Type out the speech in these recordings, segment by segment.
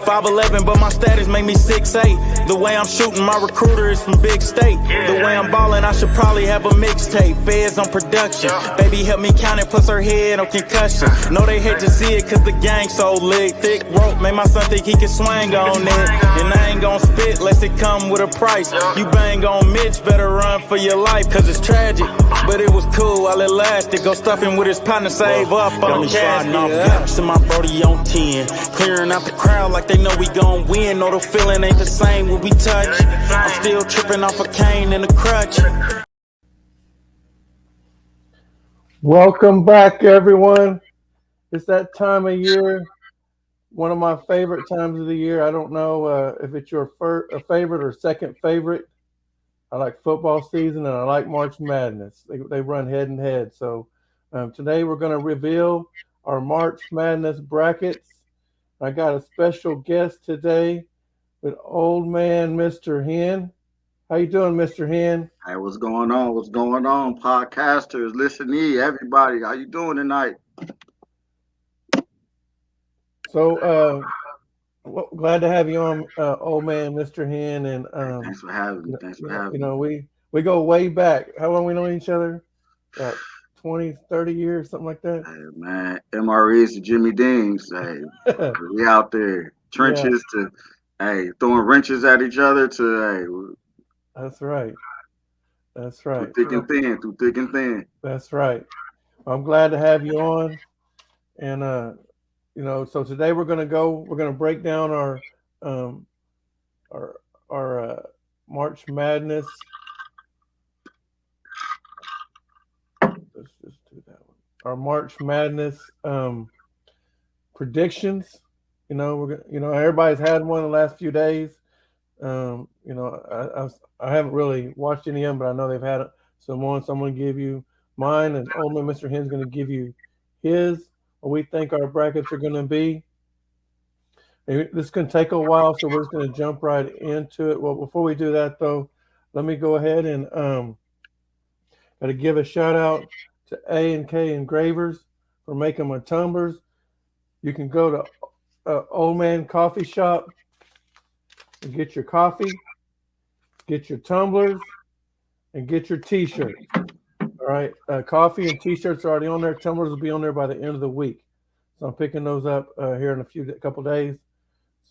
5'11", but my status make me 6'8". The way I'm shooting, my recruiter is from big state. The way I'm balling, I should probably have a mixtape. Feds on production. Baby help me count it, puts her head on concussion. Know they hate to see it cause the gang so lit. Thick rope, made my son think he can swing on it. And I ain't gon' spit lest it come with a price. You bang on Mitch, better run for your life cause it's tragic. But it was cool while it lasted. Go stuffing with his partner, save up on cash. Off gaps and my brody on 10. Clearing out the crowd like they know we gon' win. Know the feeling ain't the same when we touch. I'm still tripping off a cane and a crutch. Welcome back, everyone. It's that time of year, one of my favorite times of the year. I don't know if it's your favorite or second favorite. I like football season and I like March Madness. They run head and head. So today we're going to reveal our March Madness brackets. I got a special guest today with old man Mr. Hen. How you doing, Mr. Hen? Hey, what's going on? What's going on, podcasters, listeners, everybody? How you doing tonight? So glad to have you on, old man Mr. Hen. And Thanks for having me. You know, we go way back. How long we know each other? About 20, 30 years, something like that. Hey, man, MREs to Jimmy Deans. Hey, we out there trenches to throwing wrenches at each other to That's right. That's right. Through thick and thin. That's right. I'm glad to have you on. And you know, so today we're gonna break down our March Madness. Let's just do that one. Our March Madness predictions. You know, everybody's had one the last few days. You know, I haven't really watched any of them, but I know they've had someone. So I'm going to give you mine, and only Mr. Hen's going to give you his. What we think our brackets are going to be. And this can take a while, so we're just going to jump right into it. Well, before we do that, though, let me go ahead and got to give a shout out to A&K Engravers for making my tumblers. You can go to Old Man Coffee Shop and get your coffee, get your tumblers, and get your T-shirts. All right, coffee and T-shirts are already on there. Tumblers will be on there by the end of the week. So I'm picking those up here in a couple days.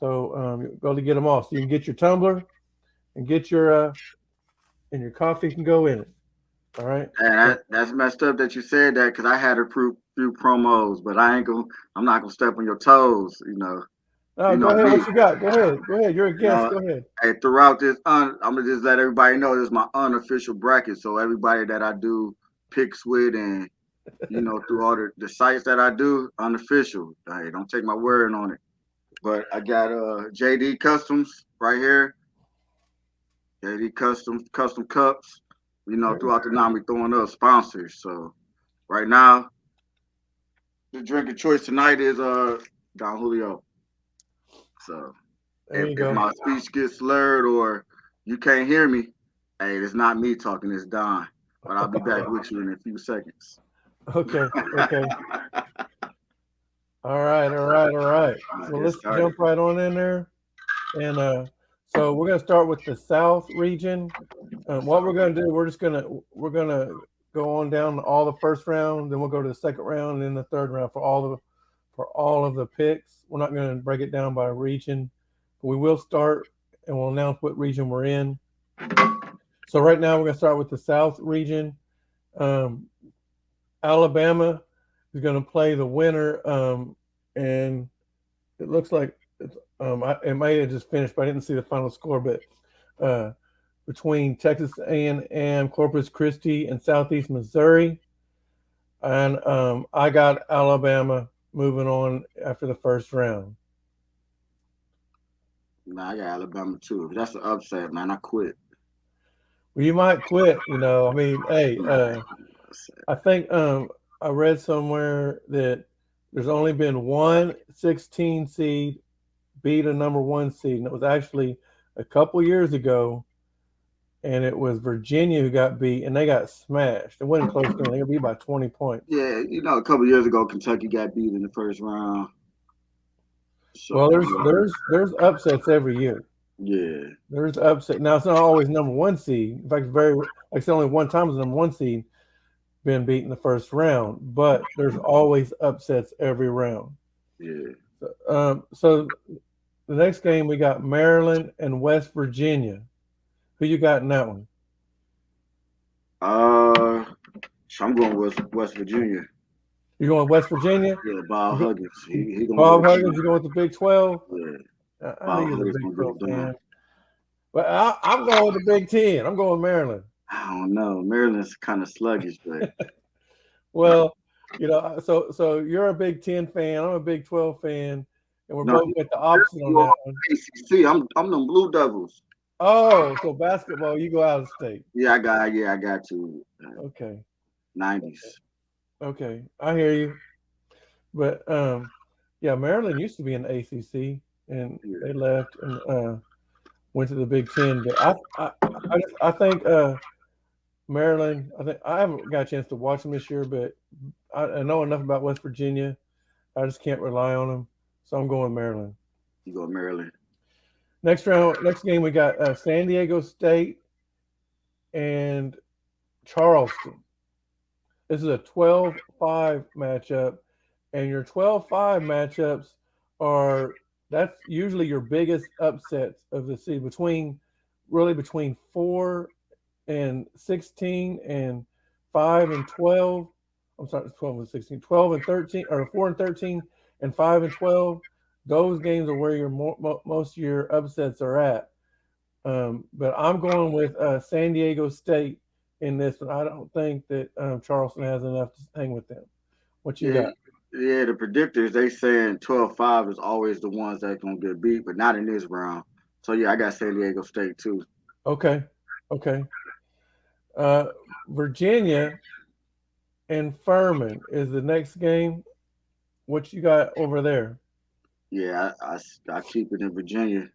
So go to get them all. So you can get your tumbler and get your and your coffee can go in it. All right. And that's messed up that you said that because I had a few promos, but I'm not gonna step on your toes, you know. No, go ahead. What you got? Go ahead. You're a guest. Go ahead. Hey, throughout this, I'm gonna just let everybody know this is my unofficial bracket. So everybody that I do picks with, and you know, through all the sites that I do, unofficial. Hey, don't take my word on it. But I got JD Customs right here. JD Customs, custom cups. You know, throughout the night we throwing up sponsors. So right now, the drink of choice tonight is Don Julio. So if my speech gets slurred or you can't hear me, hey, it's not me talking, it's Don. But I'll be back with you in a few seconds. Okay. All right. So let's jump right on in there. And so we're gonna start with the South region. What we're gonna do, we're gonna go on down all the first round, then we'll go to the second round, and then the third round for all of the picks. We're not going to break it down by region. But we will start and we'll announce what region we're in. So right now we're going to start with the South region. Alabama is going to play the winner, and it looks like it may have just finished, but I didn't see the final score. But between Texas A&M, Corpus Christi, and Southeast Missouri, and I got Alabama moving on after the first round. Nah, I got Alabama too. If that's an upset, man, I quit. Well, you might quit, you know. I mean, hey, I think I read somewhere that there's only been one 16 seed beat a number 1 seed, and it was actually a couple years ago, and it was Virginia who got beat, and they got smashed. It wasn't close to them. They got beat by 20 points. Yeah, you know, a couple years ago, Kentucky got beat in the first round. So Well, there's upsets every year. yeah, There's upset. Now it's not always number one seed. In fact, like it's only one time the number one seed been beat in the first round, but there's always upsets every round. yeah. So the next game we got Maryland and West Virginia. Who you got in that one? So I'm going with West Virginia. You going West Virginia? Yeah, Bob Huggins. He gonna Bob go. Huggins. You going with the Big 12? Yeah, I knew Bob you was a Huggins Big gonna get 12 it done. fan. But I'm going with the Big 10. I'm going Maryland. I don't know. Maryland's kind of sluggish, but Well, so you're a Big 10 fan. I'm a Big 12 fan, and we're no. both at the opposite on that one. ACC. I'm them Blue Devils. Oh, so basketball, you go out of state. Yeah, I got to. Okay. 90s. Okay. I hear you. But yeah, Maryland used to be in the ACC, and they left and went to the Big 10. But I think Maryland. I think I haven't got a chance to watch them this year, but I know enough about West Virginia. I just can't rely on them, so I'm going Maryland. You go Maryland. Next game we got San Diego State and Charleston. This is a 12-5 matchup, and your 12-5 matchups that's usually your biggest upsets of the season between 4 and 16 and 5 and 12. I'm sorry, 12 and 16, 12 and 13, or 4 and 13 and 5 and 12. Those games are where your most of your upsets are at. But I'm going with San Diego State in this one. I don't think that Charleston has enough to hang with them. What you got? Yeah, the predictors, they saying 12-5 is always the ones that going to get beat, but not in this round. So, yeah, I got San Diego State, too. Okay. Virginia and Furman is the next game. What you got over there? Yeah, I keep it in Virginia.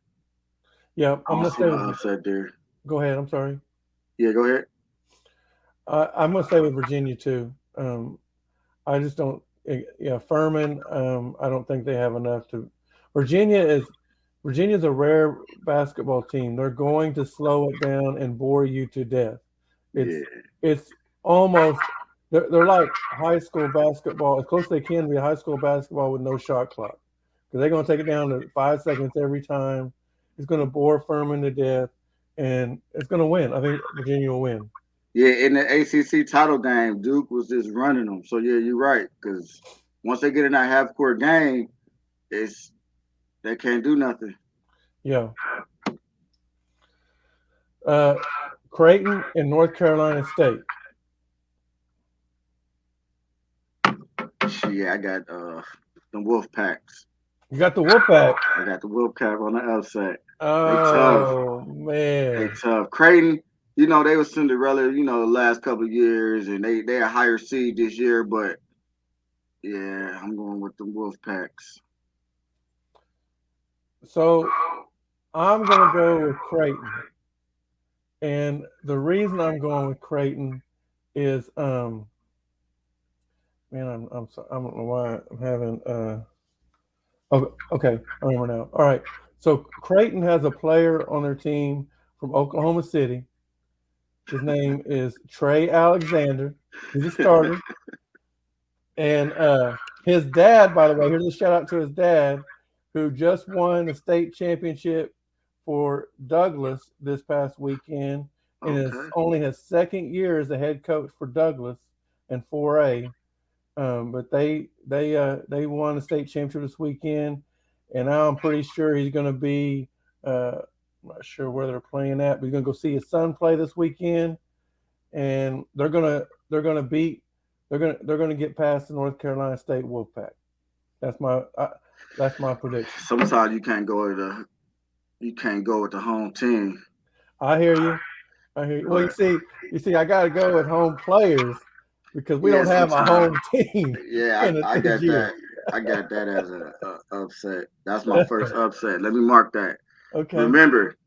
Yeah, I'm going to stay with upset there. Go ahead. I'm sorry. Yeah, go ahead. I'm going to stay with Virginia, too. I just don't. Yeah, Furman. I don't think they have enough to. Virginia's a rare basketball team. They're going to slow it down and bore you to death. It's almost they're like high school basketball, as close as they can be high school basketball with no shot clock, because they're going to take it down to 5 seconds every time. It's going to bore Furman to death, and it's going to win. I think Virginia will win. Yeah, in the ACC title game, Duke was just running them. So yeah, you're right. Because once they get in that half court game, they can't do nothing. Yeah. Creighton and North Carolina State. Yeah, I got the Wolf Packs. You got the Wolfpack. I got the Wolf Pack on the upset. Oh man, they tough. Creighton. They were Cinderella, the last couple of years, and they a higher seed this year, but yeah, I'm going with the Wolfpacks. So I'm gonna go with Creighton, and the reason I'm going with Creighton is, man, I'm sorry, I don't know why I'm having. Okay, I remember now. All right, so Creighton has a player on their team from Oklahoma City. His name is Trey Alexander. He's a starter. And his dad, by the way, here's a shout out to his dad, who just won the state championship for Douglas this past weekend, and is only his second year as a head coach for Douglas and 4A. But they won the state championship this weekend, and now I'm pretty sure he's going to be. I'm not sure where they're playing at, but he's gonna go see his son play this weekend, and they're gonna get past the North Carolina State Wolfpack. That's my prediction. Sometimes you can't go with the home team. I hear you. Well, you see, I got to go with home players because we don't have a home team. Yeah, I got that. I got that as an upset. That's my first upset. Let me mark that. Okay. Remember,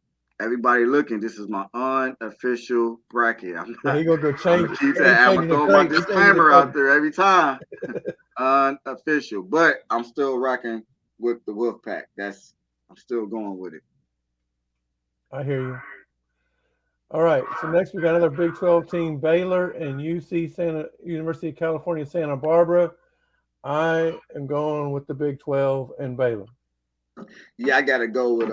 everybody looking. This is my unofficial bracket. I'm not. He gonna go change. I'm gonna throw my disclaimer out there every time. Unofficial, but I'm still rocking with the Wolfpack. I'm still going with it. I hear you. All right. So next we got another Big 12 team, Baylor and University of California, Santa Barbara. I am going with the Big 12 and Baylor. Yeah, I gotta go with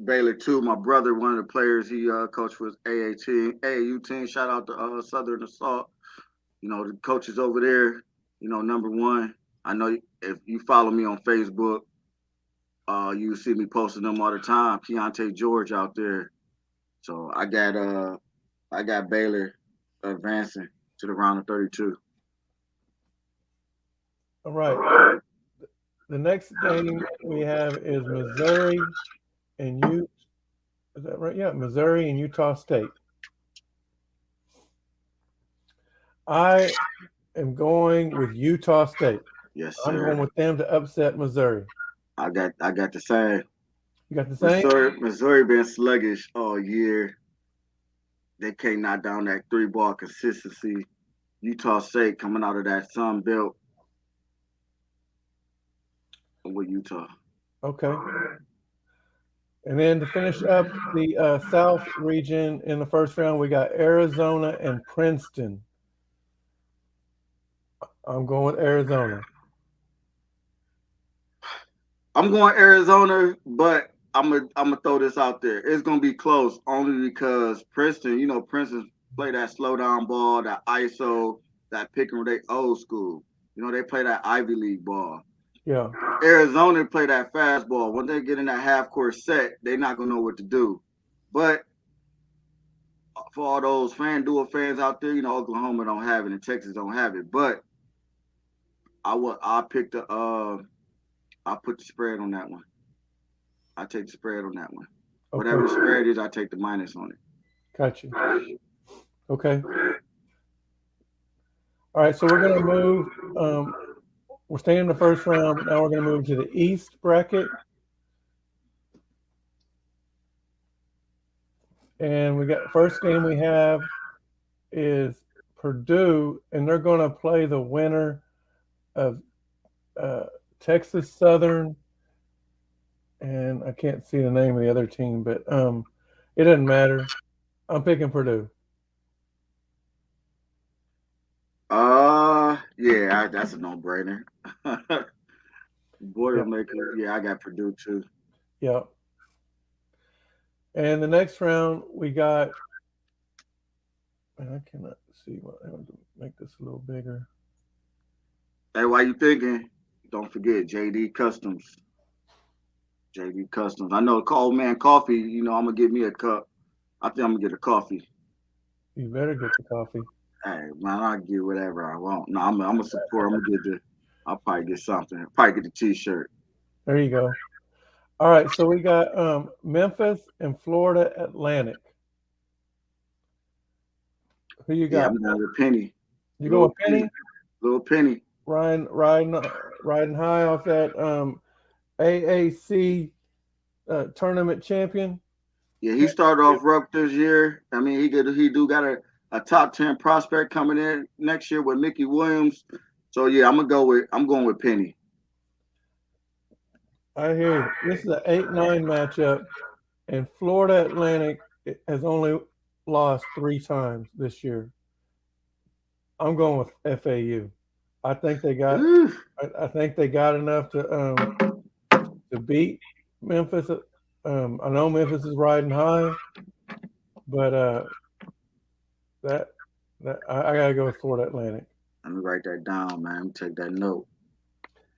Baylor too. My brother, one of the players, he coached for his AAU team. Shout out to Southern Assault. The coaches over there. Number one. I know if you follow me on Facebook, you see me posting them all the time. Keontae George out there. So I got Baylor advancing to the round of 32. All right. The next game we have is Missouri and Is that right? Yeah, Missouri and Utah State. I am going with Utah State. Yes, I'm sir. going with them to upset Missouri. I got the same. You got the same? Missouri been sluggish all year. They can't knock down that 3-ball consistency. Utah State coming out of that Sun Belt with Utah. Okay. And then to finish up the South region in the first round, we got Arizona and Princeton. I'm going with Arizona. I'm going Arizona, but I'm gonna throw this out there. It's gonna be close only because Princeton, Princeton play that slow down ball, that ISO, that pick and roll. They old school. They play that Ivy League ball. Yeah. Arizona play that fastball. When they get in that half court set, they're not gonna know what to do. But for all those FanDuel fans out there, Oklahoma don't have it and Texas don't have it. But I pick I put the spread on that one. I take the spread on that one. Okay. Whatever the spread is, I take the minus on it. Got you. Okay. All right, so we're going to move. We're staying in the first round. Now we're going to move to the East bracket. And we got first game we have is Purdue, and they're going to play the winner of Texas Southern, and I can't see the name of the other team, but it doesn't matter. I'm picking Purdue. Yeah, that's a no-brainer. Boilermaker, yeah, I got Purdue too. Yep. And the next round we got, and I cannot see what I have to make this a little bigger. Hey, while you thinking, don't forget JD Customs. JD Customs. I know Cold Man Coffee, I'm gonna get me a cup. I think I'm gonna get a coffee. You better get the coffee. Hey, man, I'll get whatever I want. No, I'm gonna support. I'll probably get something. Probably get the T-shirt. There you go. All right, so we got Memphis and Florida Atlantic. Who you got? Yeah, I'm going with Penny. You go with Penny? Little Penny. Riding high off that AAC tournament champion. Yeah, he started off rough this year. I mean, he do got a top 10 prospect coming in next year with Mickey Williams. So yeah, I'm going with Penny. I hear you. This is an 8-9 matchup, and Florida Atlantic has only lost 3 times this year. I'm going with FAU. I think they got. I think they got enough to beat Memphis. I know Memphis is riding high, but I gotta go with Florida Atlantic. Let me write that down, man. Take that note.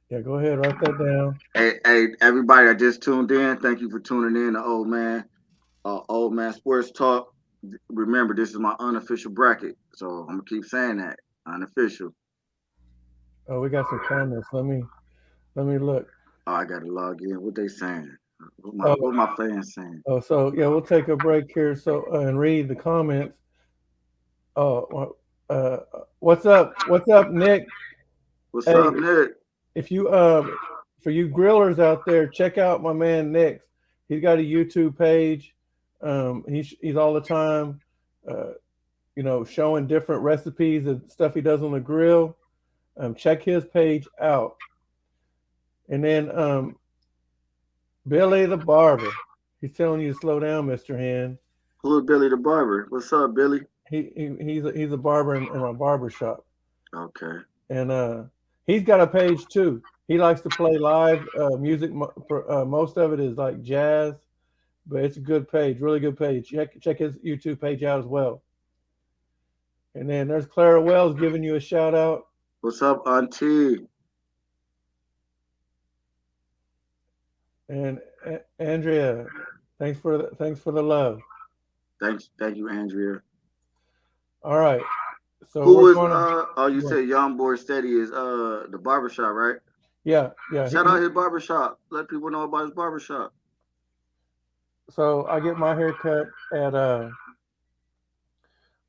Yeah, go ahead, write that down. Hey, everybody that just tuned in, thank you for tuning in to Old Man Sports Talk. Remember, this is my unofficial bracket, so I'm gonna keep saying that unofficial. Oh, we got some comments. Let me look. Oh, I gotta log in. What they saying? What my fans saying? Oh, so yeah, we'll take a break here. So and read the comments. Oh, what's up? What's up, Nick? What's up, Nick? If you for you grillers out there, check out my man Nick. He's got a YouTube page. He's all the time, showing different recipes and stuff he does on the grill. Check his page out. And then Billy the barber. He's telling you to slow down, Mr. Hen. Who is Billy the barber? What's up, Billy? He's a barber in my barber shop, Okay. and he's got a page too. He likes to play live music. Most of it is like jazz, but it's a good page, really good page. Check his YouTube page out as well. And then there's Clara Wells giving you a shout out, What's up, Auntie? and Andrea, thanks for the love. Thank you, Andrea. All right, so we're Who is going oh you to said Young Boy Steady is the barbershop, right? yeah. Shout out his barbershop. Let people know about his barbershop. So I get my hair cut at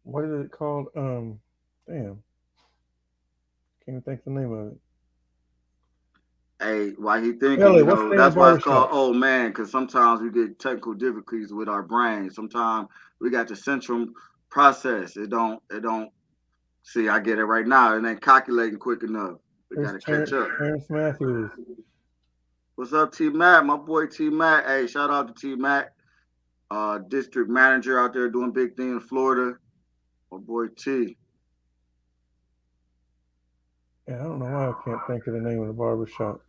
what is it called? Damn, can't even think of the name of it. Hey, while he thinking, Ellie, what's the name of that's the why it's barbershop? called old man, because sometimes we get technical difficulties with our brain. Sometimes we got the central process. It don't see, I get it right now. It ain't calculating quick enough. We There's gotta catch up. Terrence Matthews. What's up, T Mac? My boy T Mac. Hey, shout out to T Mac, district manager out there doing big things in Florida. My boy T. Yeah, I don't know why I can't think of the name of the barbershop.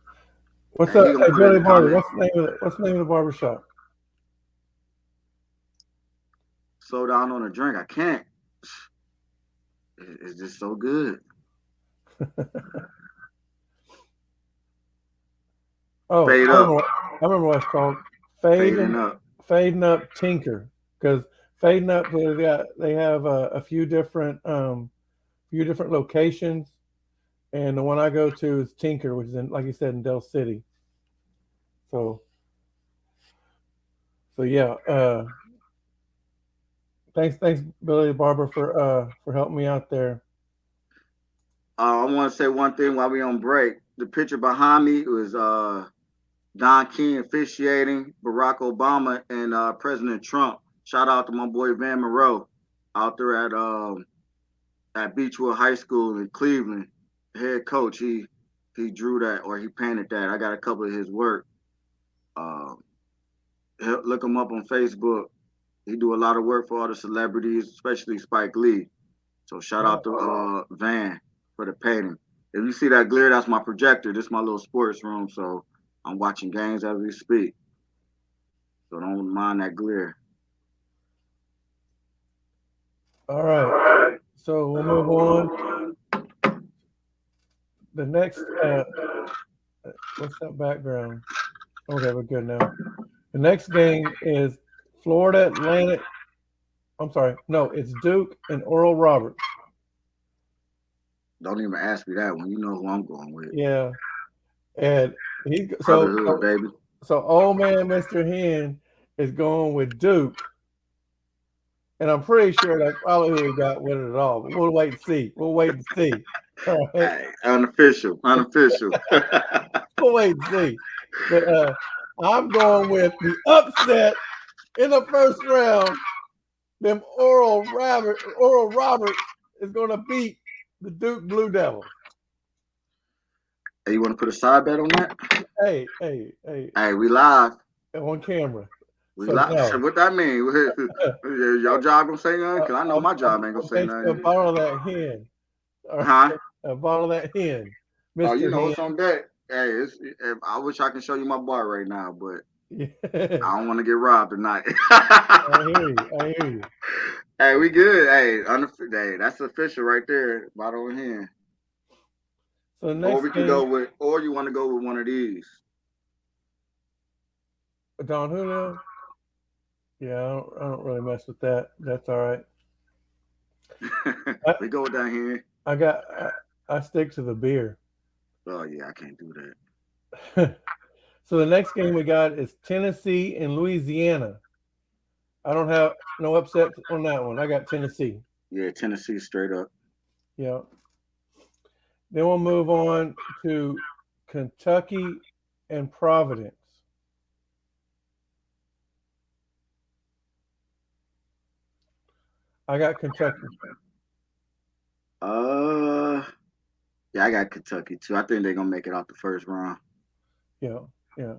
What's Hey, up? he gonna Hey, put it in Billy the Barber, comment. what's the name of the barbershop? Slow down on a drink. I can't. It's just so good. Oh, Fade up, I remember what it's called. Fading fading up. Fading Up Tinker. Because Fading Up, they have a few different locations, and the one I go to is Tinker, which is in, like you said, in Del City. So yeah. Thanks, Billy the Barber, for helping me out there. I want to say one thing while we on break. The picture behind me was Don King officiating, Barack Obama, and President Trump. Shout out to my boy Van Moreau out there at Beechwood High School in Cleveland. Head coach, he drew that or he painted that. I got a couple of his work. Um, Look him up on Facebook. He do a lot of work for all the celebrities, especially Spike Lee. So shout out to Van for the painting. If you see that glare, that's my projector. This is my little sports room, so I'm watching games as we speak. So don't mind that glare. All right. So we'll move on. The next, what's that background? Okay, we're good now. The next game is Florida Atlantic. I'm sorry, no, it's Duke and Oral Roberts. Don't even ask me that one. You know who I'm going with. Yeah, and he Brotherhood, baby. so old man Mr. Hen is going with Duke, and I'm pretty sure that's probably who he got with it at all. But we'll wait and see. We'll wait and see. All right, Hey, unofficial. we'll wait and see. But I'm going with the upset in the first round. Them Oral Roberts is going to beat the Duke Blue Devils. Hey, you want to put a side bet on that? Hey, Hey, we live. on camera. We So live. no, What that mean? Your job gonna say nothing? Cause I know my job ain't gonna say thanks to a nothing. bottle of that hen. All right, Huh? a bottle of that hen, Oh, you Mister know Hen. it's on deck. Hey, I wish I could show you my bar right now, but Yeah, I don't want to get robbed tonight. I hear you. I hear you. Hey, we good. Hey, hey, that's official right there. Bottle in hand. So the Or next we can game, go with, or you want to go with one of these. Don Julio. Yeah, I don't really mess with that. That's all right. I, We go with that hand. I got. I stick to the beer. Oh yeah, I can't do that. So the next game we got is Tennessee and Louisiana. I don't have no upset on that one. I got Tennessee. Yeah, Tennessee straight up. Yeah. Then we'll move on to Kentucky and Providence. I got Kentucky. Uh, yeah, I got Kentucky too. I think they're gonna make it out the first round. Yeah, yeah.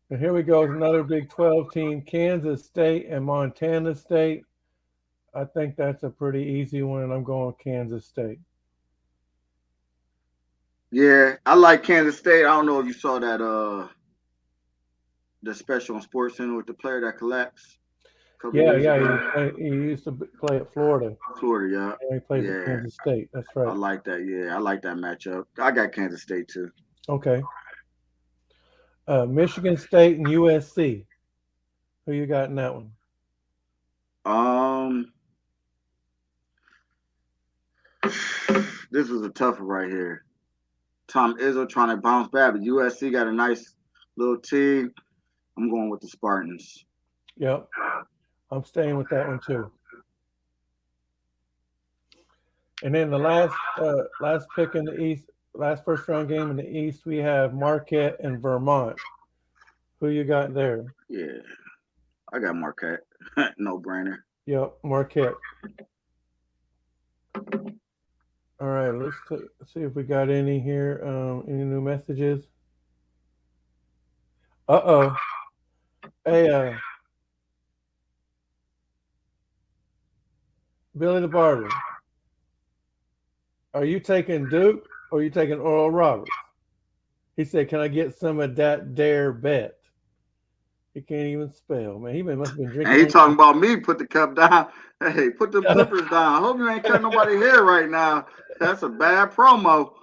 And here we go. Another Big 12 team, Kansas State and Montana State. I think that's a pretty easy one, and I'm going with Kansas State. Yeah, I like Kansas State. I don't know if you saw that the special on Sports Center with the player that collapsed a couple Yeah, years yeah. ago. He used to play at Florida. Florida, And he yeah. plays at Yeah. Kansas State. That's I right. like that. Yeah, I like that matchup. I got Kansas State too. Okay. Michigan State and USC. Who you got in that one? Um, this was a tough one right here. Tom Izzo trying to bounce back, but USC got a nice little team. I'm going with the Spartans. Yep. I'm staying with that one too. And then the last pick in the East, last first round game in the East, we have Marquette and Vermont. Who you got there? Yeah, I got Marquette. No brainer. Yep, Marquette. All right, let's see if we got any here. Any new messages? Uh-oh. Hey, Billy the Barber, are you taking Duke or are you taking Oral Roberts? He said, "Can I get some of that dare bet?" He can't even spell, man. He must have been drinking. And he talking about me. Put the cup down. Hey, put the Clippers down. I hope you ain't cutting nobody hair right now. That's a bad promo.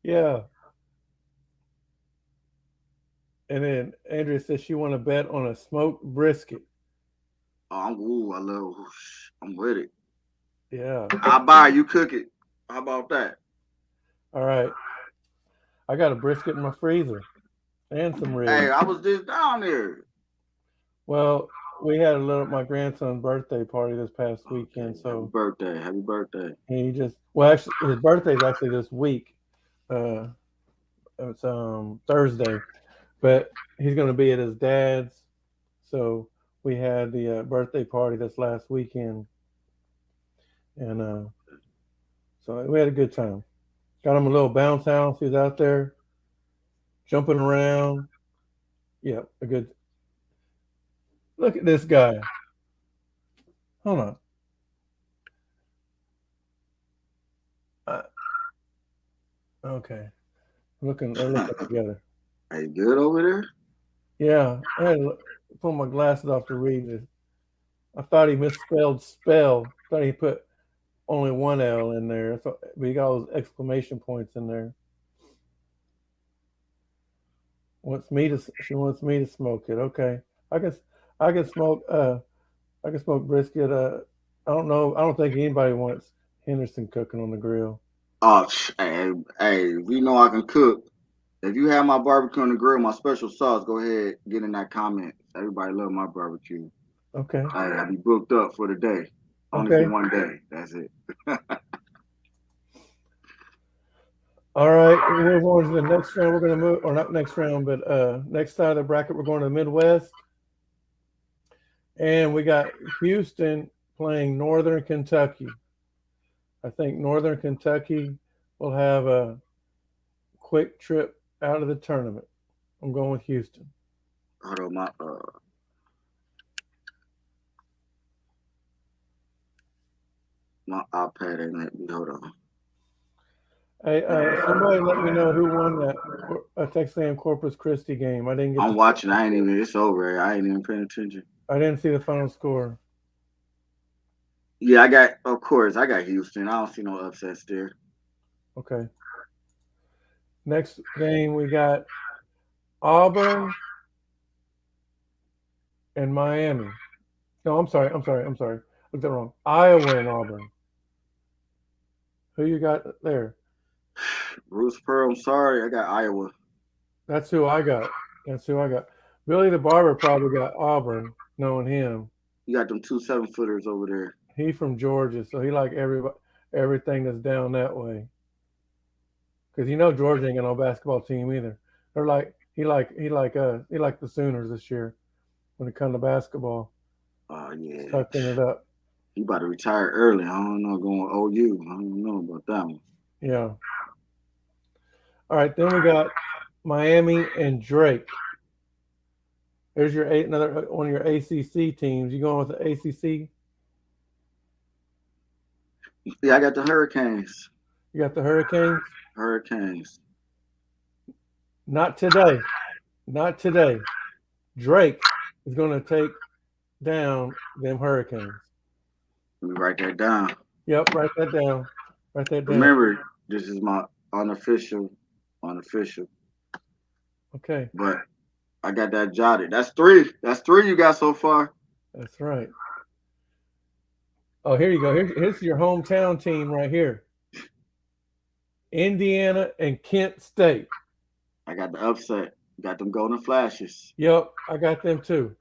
Yeah. And then Andrea says she want to bet on a smoked brisket. I'm with it. Yeah. I'll buy you cook it. How about that? All right. I got a brisket in my freezer and some ribs. Hey, I was just down there. Well, we had my grandson's birthday party this past weekend, so Happy birthday. Actually his birthday's actually this week. It's Thursday, but he's going to be at his dad's. So we had the birthday party this last weekend, and so we had a good time. Got him a little bounce house. He's out there jumping around. Yeah, a good. Look at this guy. Hold on. Okay, they're looking together. Are you good over there? Yeah, I had to pull my glasses off to read this. I thought he misspelled spell. Thought he put only one L in there. So, but he got all those exclamation points in there. She wants me to smoke it. Okay, I can smoke. I can smoke brisket. I don't know. I don't think anybody wants Henderson cooking on the grill. Oh, hey, we know I can cook. If you have my barbecue on the grill, my special sauce, go ahead, get in that comment. Everybody love my barbecue. Okay. I'll be booked up for the day. Only Okay. for one day. That's it. All right, we're move on to the next round. We're going to move, or not next round, but next side of the bracket, we're going to the Midwest. And we got Houston playing Northern Kentucky. I think Northern Kentucky will have a quick trip out of the tournament. I'm going with Houston. Hold on, my iPad ain't let me. Hold on. Hey, somebody let me know who won that Texas A&M Corpus Christi game. I didn't get. I'm watching. It's over. I ain't even paying attention. I didn't see the final score. Yeah, of course, I got Houston. I don't see no upsets there. Okay. Next game, we got Auburn and Miami. No, I'm sorry. Looked that wrong. Iowa and Auburn. Who you got there? Bruce Pearl, I'm sorry. I got Iowa. That's who I got. Billy the Barber probably got Auburn, knowing him. You got them 2 7-footers over there. He from Georgia, so he like everything that's down that way. Because Georgia ain't got no basketball team either. They're like he like the Sooners this year when it comes to basketball. Oh yeah. He's tucking it up. He about to retire early. I don't know, going OU. I don't know about that one. Yeah. All right, then we got Miami, and Drake. There's your another one of your ACC teams. You going with the ACC? Yeah, I got the Hurricanes. You got the Hurricanes. Hurricanes. Not today. Not today. Drake is going to take down them Hurricanes. Let me write that down. Yep, write that down. Write that down. Remember, this is my unofficial. Okay, But I got that jotted. That's three. That's three you got so far. that's right. Oh, here you go. Here's your hometown team right here. Indiana and Kent State. I got the upset. Got them Golden Flashes. Yep, I got them too.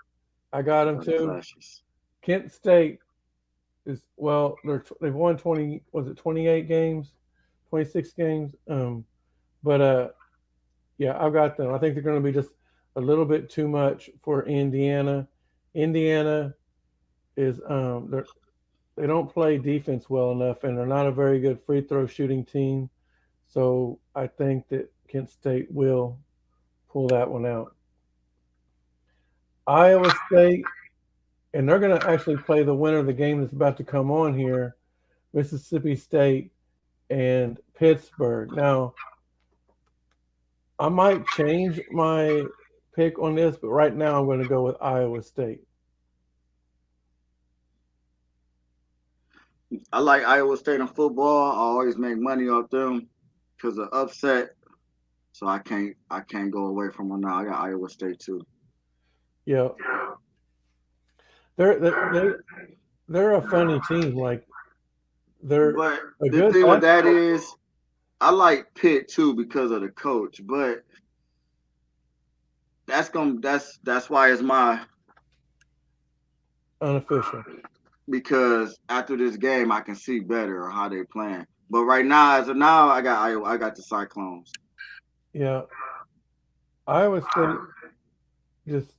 I got them Golden too. Flashes. Kent State is well, they've won 20. Was it 28 games, 26 games? But yeah, I've got them. I think they're going to be just a little bit too much for Indiana. Indiana is they don't play defense well enough, and they're not a very good free throw shooting team. So I think that Kent State will pull that one out. Iowa State, and they're going to actually play the winner of the game that's about to come on here, Mississippi State and Pittsburgh. Now, I might change my pick on this, but right now I'm going to go with Iowa State. I like Iowa State in football. I always make money off them because of upset. So I can't go away from them now. I got Iowa State too. Yeah, they're a funny team. Like they're But a the good thing with that basketball. is, I like Pitt too because of the coach. But that's why it's my Unofficial. because after this game I can see better how they playing. But right now, as of now, I got Iowa. I got the Cyclones. Yeah, Iowa State just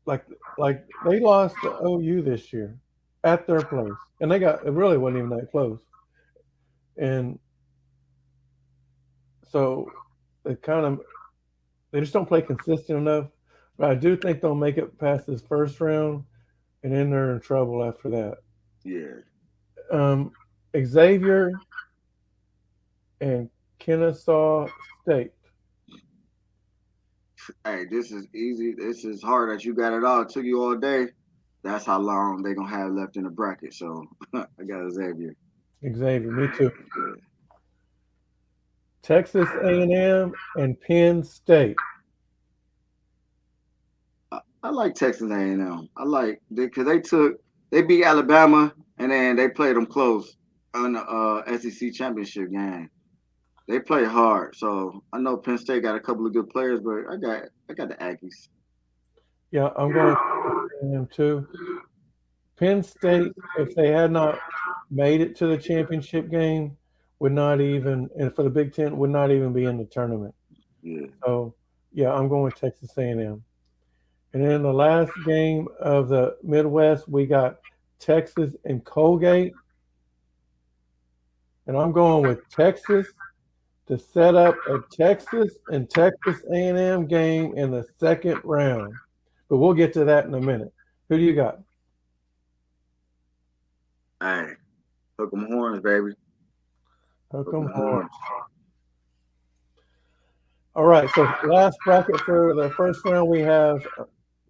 like like they lost to OU this year at their place, and they got it really wasn't even that close. And so they kind of they just don't play consistent enough. But I do think they'll make it past this first round, and then they're in trouble after that. Yeah. Um, Xavier and Kennesaw State. Hey, this is easy. This is hard that you got it all. It took you all day. That's how long they gonna have left in the bracket. So I got Xavier. Xavier, me too. Texas A&M and Penn State. I like Texas A&M. I like because they beat Alabama and then they played them close on the SEC championship game. They play hard, so I know Penn State got a couple of good players, but I got the Aggies. Yeah, I'm going to A&M too. Penn State, if they had not made it to the championship game, would not even, and for the Big Ten, would not even be in the tournament. Yeah. So, yeah, I'm going with Texas A&M. And then the last game of the Midwest, we got Texas and Colgate. And I'm going with Texas to set up a Texas and Texas A&M game in the second round. But we'll get to that in a minute. Who do you got? Hey, hook 'em horns, baby. Hook 'em horns. All right, so last bracket for the first round, we have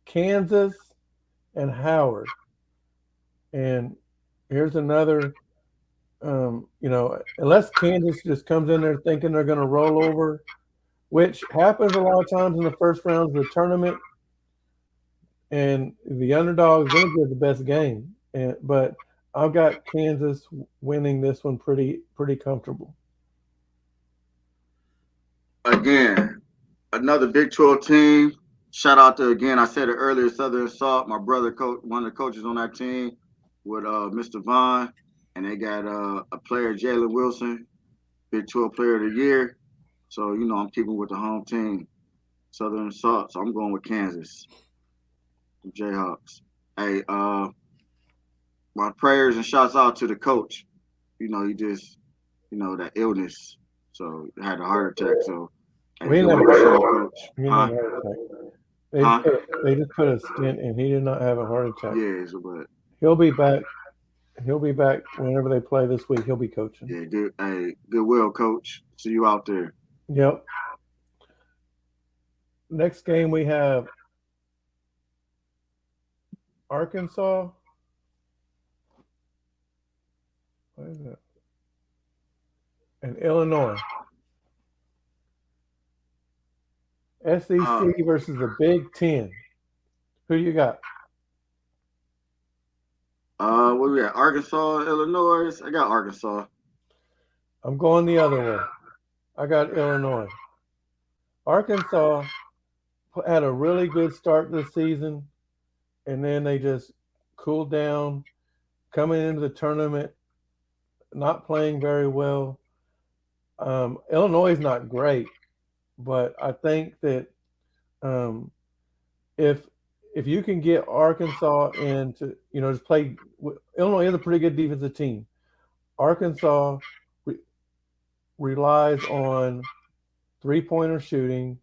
Kansas and Howard. And here's another, unless Kansas just comes in there thinking they're going to roll over, which happens a lot of times in the first rounds of the tournament, and the underdog is going to give the best game. But I've got Kansas winning this one pretty comfortable. Again, another Big 12 team. Shout out to again. I said it earlier. Southern Salt. My brother, one of the coaches on that team, with Mr. Vaughn, and they got a player, Jalen Wilson, Big 12 Player of the Year. So I'm keeping with the home team, Southern Salt. So I'm going with Kansas, Jayhawks. Hey, my prayers and shouts out to the coach. He just, that illness. So he had a heart attack. So He didn't Good have a work, heart coach. he didn't have a heart attack. Huh? They just put a stent in. He did not have a heart attack. Yeah, but He'll be back. He'll be back whenever they play this week. He'll be coaching. yeah, good. Hey, goodwill, coach. See you out there. Yep. Next game we have Arkansas. What is that? And Illinois. SEC versus the Big Ten. Who you got? What we got? Arkansas, Illinois. I got Arkansas. I'm going the other way. I got Illinois. Arkansas had a really good start to the season, and then they just cooled down, coming into the tournament, not playing very well. Illinois is not great, but I think that if you can get Arkansas into, just play. Illinois is a pretty good defensive team. Arkansas relies on three-pointer shooting,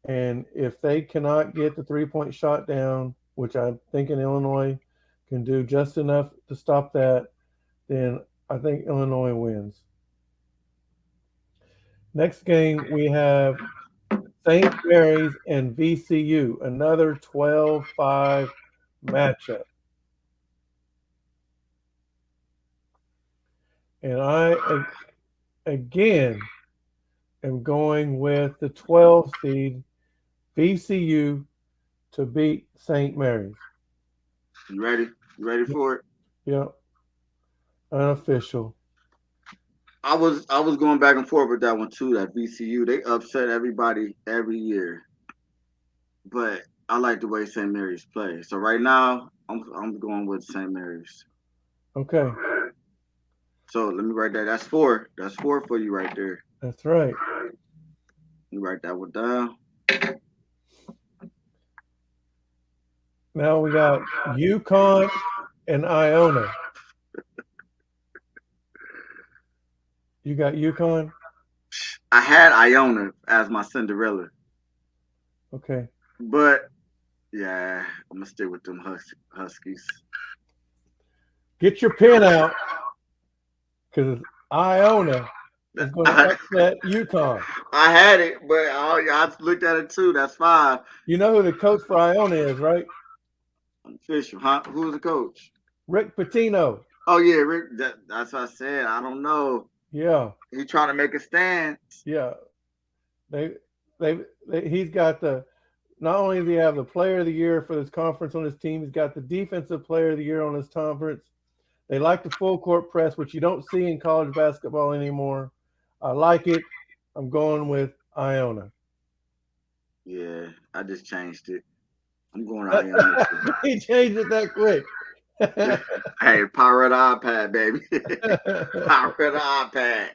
and if they cannot get the three-point shot down, which I think in Illinois can do just enough to stop that, then I think Illinois wins. Next game we have St. Mary's and VCU, another 12-5 matchup. And I, again, am going with the 12 seed VCU to beat St. Mary's. You ready? You ready for it? Yep. Unofficial. I was going back and forth with that one too. That VCU, they upset everybody every year, but I like the way St. Mary's play. So right now, I'm going with St. Mary's. Okay. So let me write that. That's four. That's four for you right there. That's right. You write that one down. Now we got UConn and Iona. You got UConn? I had Iona as my Cinderella. Okay. But yeah, I'm gonna stay with them Huskies. Get your pen out, because Iona is going to upset UConn. I had it, but I looked at it too. That's fine. You know who the coach for Iona is, right? Official, huh? Who's the coach? Rick Pitino. Oh yeah, Rick. That's what I said. I don't know. Yeah. He trying to make a stand. Yeah. He's got not only does he have the player of the year for this conference on his team, he's got the defensive player of the year on his conference. They like the full court press, which you don't see in college basketball anymore. I like it. I'm going with Iona. Yeah, I just changed it. I'm going Iona. He changed it that quick. Hey, power the iPad, baby. Power the iPad.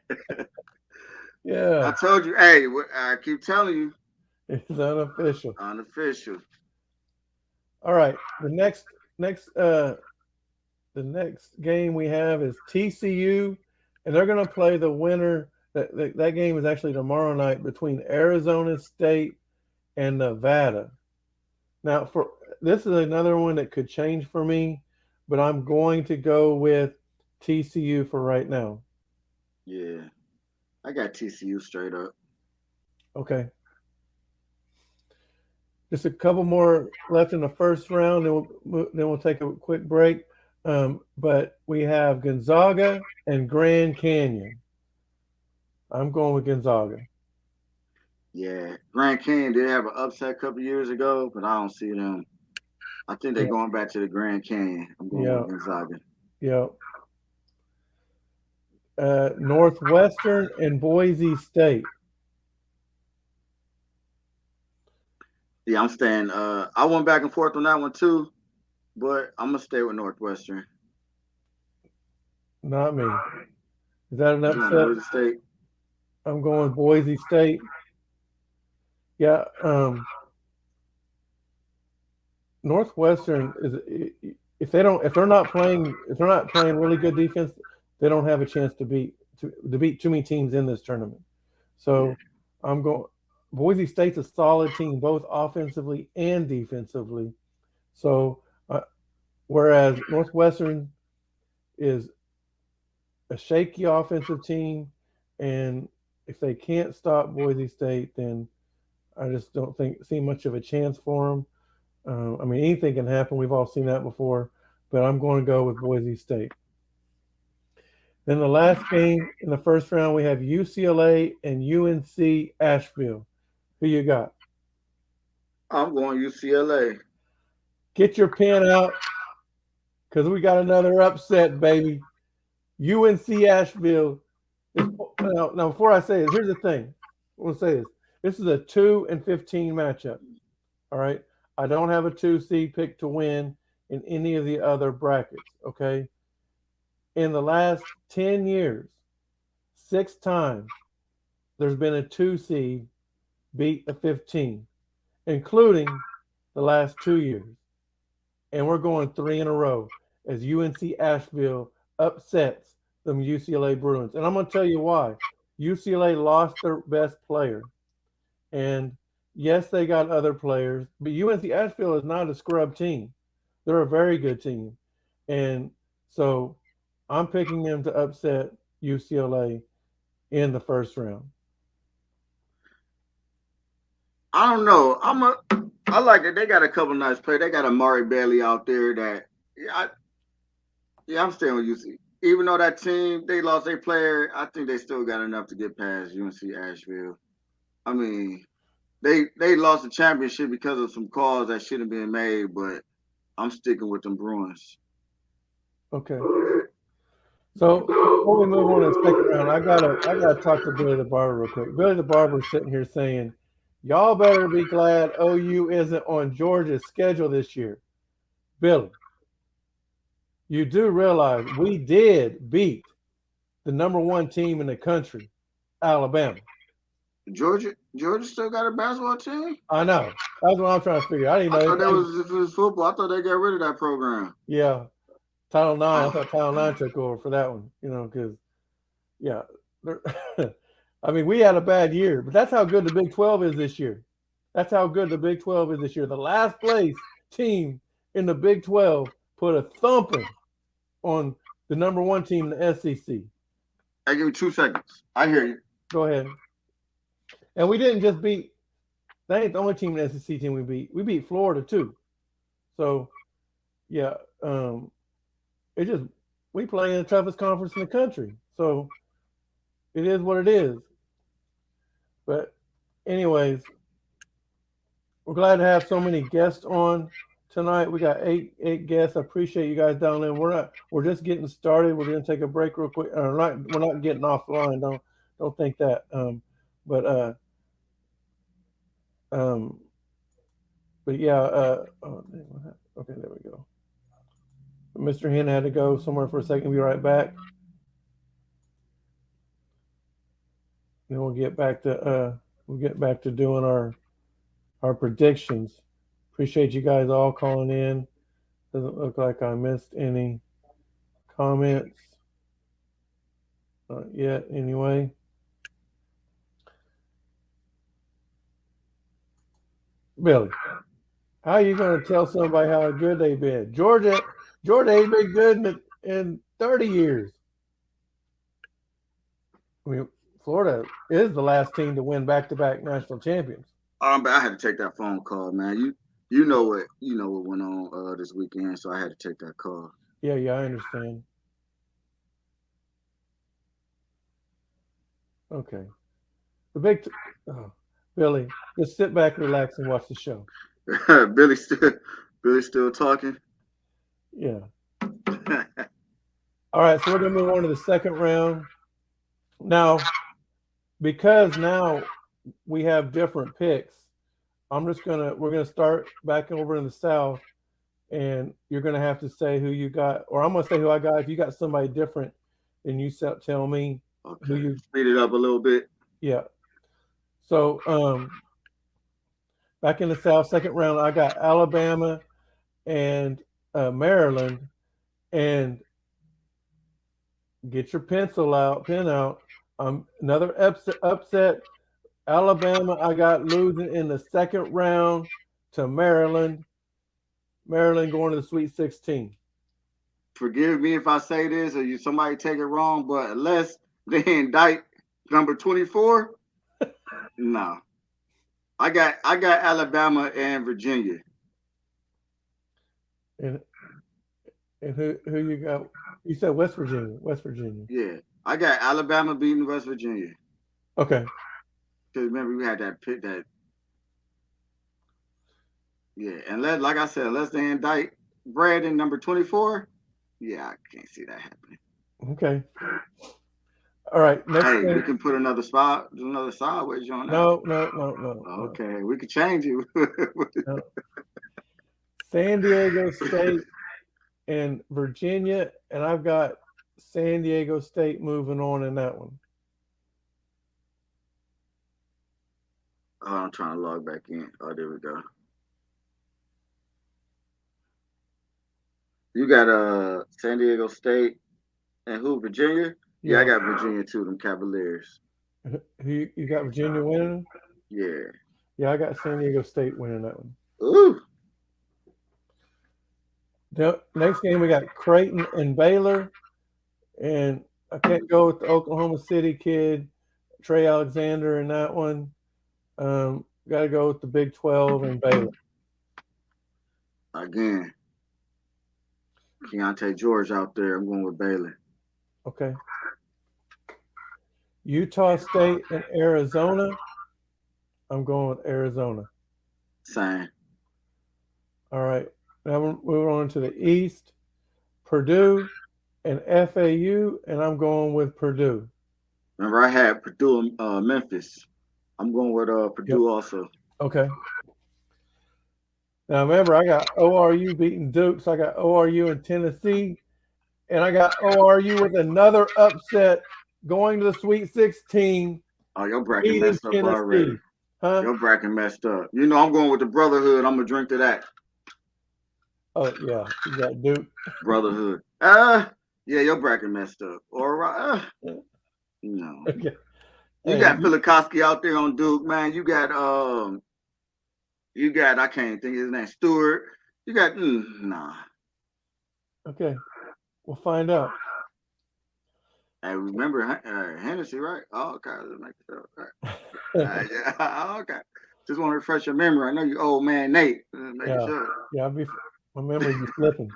Yeah. I told you. Hey, I keep telling you. It's unofficial. Unofficial. All right. The next game we have is TCU, and they're going to play the winner. That game is actually tomorrow night between Arizona State and Nevada. Now, this is another one that could change for me, but I'm going to go with TCU for right now. Yeah, I got TCU straight up. Okay. Just a couple more left in the first round, then we'll take a quick break. But we have Gonzaga and Grand Canyon. I'm going with Gonzaga. Yeah, Grand Canyon did have an upset a couple years ago, but I don't see them. I think they're going back to the Grand Canyon. I'm going with Gonzaga. Yep. Northwestern and Boise State. Yeah, I'm staying. I went back and forth on that one too, but I'm gonna stay with Northwestern. Not me. Is that an upset? Boise State. I'm going Boise State. Yeah. Northwestern is if they're not playing really good defense, they don't have a chance to beat too many teams in this tournament. So I'm going. Boise State's a solid team, both offensively and defensively. So, whereas Northwestern is a shaky offensive team, and if they can't stop Boise State, then I just don't see much of a chance for them. I mean, anything can happen. We've all seen that before, but I'm going to go with Boise State. Then the last game in the first round, we have UCLA and UNC Asheville. Who you got? I'm going UCLA. Get your pen out because we got another upset, baby. UNC Asheville. Now, before I say this, here's the thing. We'll say this. This is a 2-15 matchup. All right. I don't have a 2 seed pick to win in any of the other brackets. Okay. In the last 10 years, 6 times there's been a 2 seed beat a 15, including the last 2 years. And we're going 3 in a row as UNC Asheville upsets them UCLA Bruins. And I'm going to tell you why. UCLA lost their best player. And yes, they got other players, but UNC Asheville is not a scrub team. They're a very good team. And so I'm picking them to upset UCLA in the first round. I don't know. I like it. They got a couple nice players. They got Amari Bailey out there that I'm staying with UC. Even though that team they lost their player, I think they still got enough to get past UNC Asheville. I mean, they lost the championship because of some calls that shouldn't have been made, but I'm sticking with them Bruins. Okay. So before we move on to the second round, I gotta talk to Billy the Barber real quick. Billy the Barber is sitting here saying, "Y'all better be glad OU isn't on Georgia's schedule this year." Billy, you do realize we did beat the number 1 team in the country, Alabama. Georgia still got a basketball team? I know. That's what I'm trying to figure out. I didn't I know. thought that was football. I thought they got rid of that program. Yeah. Title IX. I thought Title IX took over for that one, because, yeah. I mean, we had a bad year, but that's how good the Big 12 is this year. That's how good the Big 12 is this year. The last place team in the Big 12 put a thumping on the number 1 team in the SEC. I give you 2 seconds. I hear you. Go ahead. And we didn't just beat. That ain't the only team in the SEC team we beat. We beat Florida too. So, yeah, we play in the toughest conference in the country. So it is what it is. But anyways, we're glad to have so many guests on tonight. We got eight guests. I appreciate you guys down there. We're just getting started. We're gonna take a break real quick. We're not getting offline. Don't think that. But yeah. Okay, there we go. Mr. Hen had to go somewhere for a second. Be right back. Then we'll get back to doing our predictions. Appreciate you guys all calling in. Doesn't look like I missed any comments. Not yet, anyway. Billy, how are you going to tell somebody how good they've been? Georgia ain't been good in 30 years. I mean, Florida is the last team to win back-to-back national champions. But I had to take that phone call, man. You know what went on this weekend, so I had to take that call. Yeah, I understand. Okay. Billy, just sit back, relax, and watch the show. Billy still talking? Yeah. All right, so we're gonna move on to the second round. Now, because now we have different picks, we're gonna start back over in the South, and you're gonna have to say who you got, or I'm gonna say who I got. If you got somebody different, then you tell me who you speed it up a little bit. Yeah. So back in the South, second round, I got Alabama and Maryland, and get your pen out. Another upset. Alabama, I got losing in the second round to Maryland. Maryland going to the Sweet 16. Forgive me if I say this or somebody take it wrong, but unless they indict number 24, no. I got Alabama and Virginia. And who you got? You said West Virginia. West Virginia. Yeah, I got Alabama beating West Virginia. Okay. Because remember we had that pick that. Yeah, and like I said, unless they indict Brandon number 24, yeah, I can't see that happening. Okay. All right. Next Hey, game. we can put another sideways on that. No. Okay, we could change it. No. San Diego State and Virginia, and I've got San Diego State moving on in that one. Oh, I'm trying to log back in. Oh, there we go. You got San Diego State and who? Virginia? Yeah, I got Virginia too, them Cavaliers. Who you got Virginia winning? Yeah. Yeah, I got San Diego State winning that one. Ooh. Next game we got Creighton and Baylor, and I can't go with the Oklahoma City kid, Trey Alexander in that one. Got to go with the Big 12 and Baylor. Again, Keontae George out there. I'm going with Baylor. Okay. Utah State and Arizona. I'm going with Arizona. Same. All right. Now we're moving on to the East. Purdue and FAU, and I'm going with Purdue. Remember, I had Purdue and Memphis. I'm going with Purdue also. Okay. Now remember, I got ORU beating Duke, so I got ORU and Tennessee, and I got ORU with another upset going to the Sweet 16. Oh, your bracket messed up Tennessee. already. Huh? Your bracket messed up. You know, I'm going with the Brotherhood. I'm gonna drink to that. Oh yeah, you got Duke. Brotherhood. Yeah, your bracket messed up. Or no. Okay. You got Filikoski out there on Duke, man. You got I can't think of his name, Stewart. You got nah. Okay, we'll find out. I remember Hennessy, right? Oh, okay. Let's make it up. Right. Yeah. Okay. Just want to refresh your memory. I know you old man Nate. Sure. Yeah, my memory be slipping.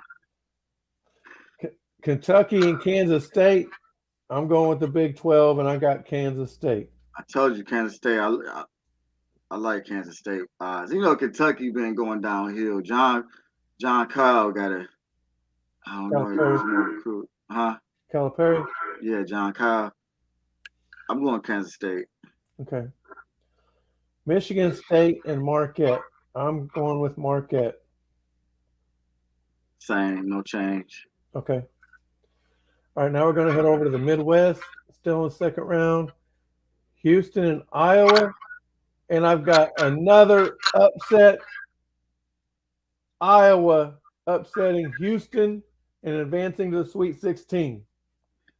Kentucky and Kansas State. I'm going with the Big 12, and I got Kansas State. I told you Kansas State. I like Kansas State. You know Kentucky been going downhill. John Kyle got a. I don't know. He was more recruit. Huh? Calipari? Yeah, John Kyle. I'm going Kansas State. Okay. Michigan State and Marquette. I'm going with Marquette. Same, no change. Okay. All right, now we're going to head over to the Midwest, still in the second round. Houston and Iowa. And I've got another upset. Iowa upsetting Houston and advancing to the Sweet 16.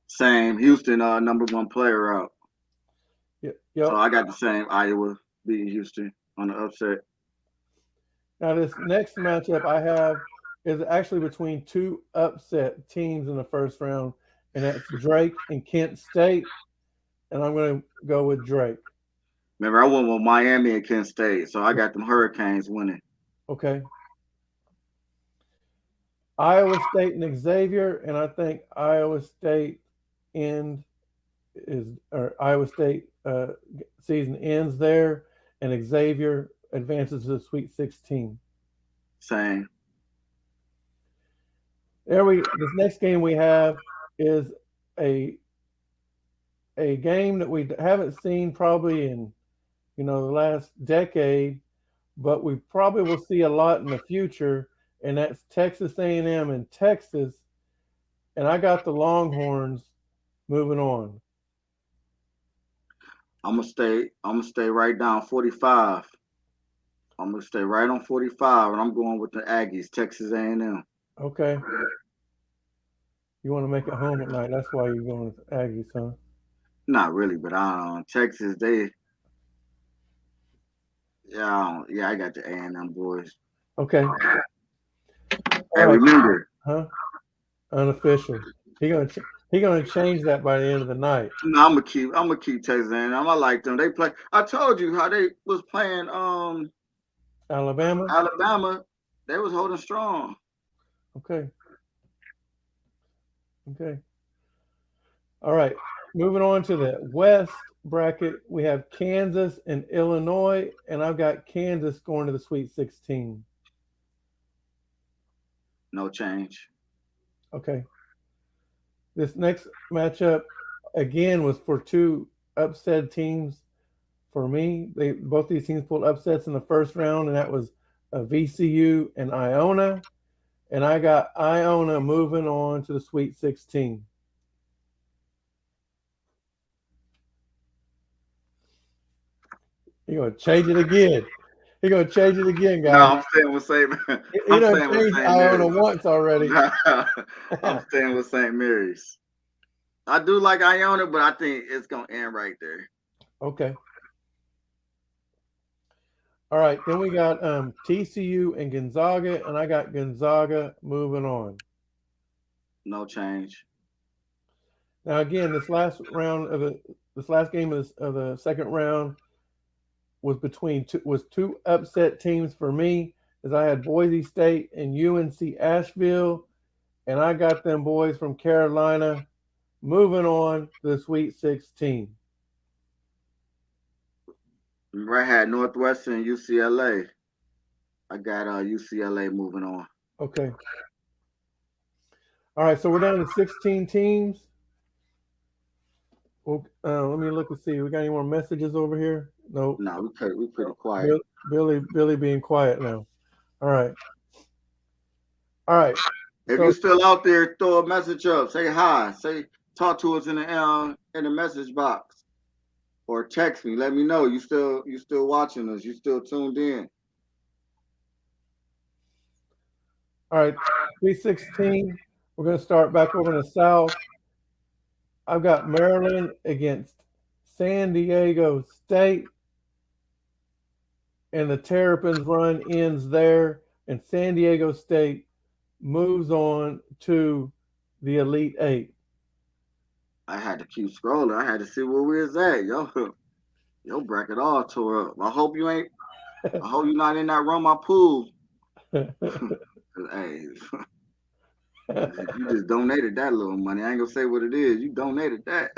Same. Houston, number one player out. Yep. So I got the same. Iowa beating Houston on the upset. Now this next matchup I have is actually between two upset teams in the first round, and that's Drake and Kent State. And I'm going to go with Drake. Remember, I went with Miami and Kent State, so I got them Hurricanes winning. Okay. Iowa State and Xavier, and I think Iowa State Iowa State season ends there, and Xavier advances to the Sweet 16. Same. This next game we have is a game that we haven't seen probably in the last decade, but we probably will see a lot in the future, and that's Texas A&M and Texas. And I got the Longhorns moving on. I'm gonna stay right down 45. I'm gonna stay right on 45, and I'm going with the Aggies, Texas A&M. Okay. You want to make it home at night. That's why you're going with Aggies, huh? Not really, but Texas, they Yeah, I got the A&M boys. Okay. All And right. remember, Huh? Unofficial. He gonna change that by the end of the night. no, I'm gonna keep Texas A&M. I like them. They play. I told you how they was playing. Alabama. Alabama. They was holding strong. Okay. Okay. All right. Moving on to the West bracket, we have Kansas and Illinois, and I've got Kansas going to the Sweet 16. No change. Okay. This next matchup again was for two upset teams for me. They both these teams pulled upsets in the first round, and that was VCU and Iona. And I got Iona moving on to the Sweet 16. You're gonna change it again. You're gonna change it again, No, guys. I'm staying with St. He I'm done staying with changed St. Iona Mary's. once already. I'm staying with St. Mary's. I do like Iona, but I think it's gonna end right there. Okay. All right. Then we got TCU and Gonzaga, and I got Gonzaga moving on. No change. Now again, this last game of the second round was two upset teams for me, as I had Boise State and UNC Asheville, and I got them boys from Carolina moving on to the Sweet 16. Remember, I had Northwestern, UCLA. I got UCLA moving on. Okay. All right, so we're down to 16 teams. Well, let me look and see. We got any more messages over here? No. No, we pretty quiet. Billy being quiet now. All right. All right. If So you still out there, throw a message up. Say hi. Say talk to us in the message box, or text me. Let me know you still watching us. You still tuned in. all right, 316. We're gonna start back over in the South. I've got Maryland against San Diego State, and the Terrapins run ends there, and San Diego State moves on to the Elite Eight. I had to keep scrolling. I had to see where we was at. Yo bracket all tore up. I hope you ain't. I hope you're not in that run my pool. Hey, you just donated that little money. I ain't gonna say what it is. You donated that.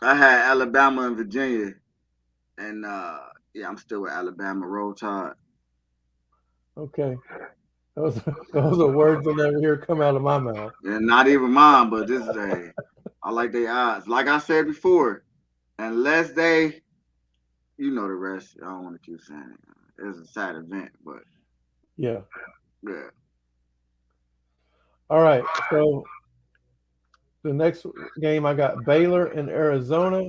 I had Alabama and Virginia, and yeah, I'm still with Alabama. Roll Tide. Okay. Those are words I never hear come out of my mouth. And not even mine, but this is a. I like their odds. Like I said before, unless they, you know the rest. I don't want to keep saying it. It's a sad event, but Yeah. yeah. All right. So the next game I got Baylor and Arizona.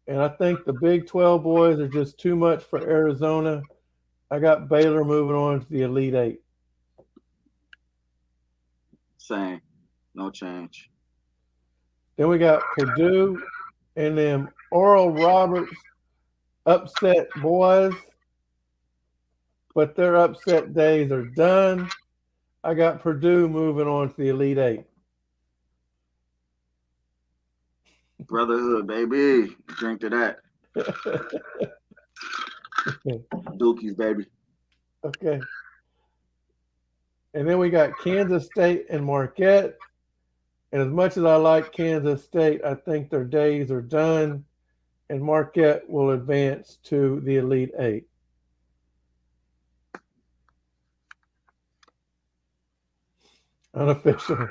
And I think the Big 12 boys are just too much for Arizona. I got Baylor moving on to the Elite Eight. Same, no change. Then we got Purdue and them Oral Roberts upset boys, but their upset days are done. I got Purdue moving on to the Elite Eight. Brotherhood, baby. Drink to that. Dookies, baby. Okay. And then we got Kansas State and Marquette. And as much as I like Kansas State, I think their days are done, and Marquette will advance to the Elite Eight. Unofficial.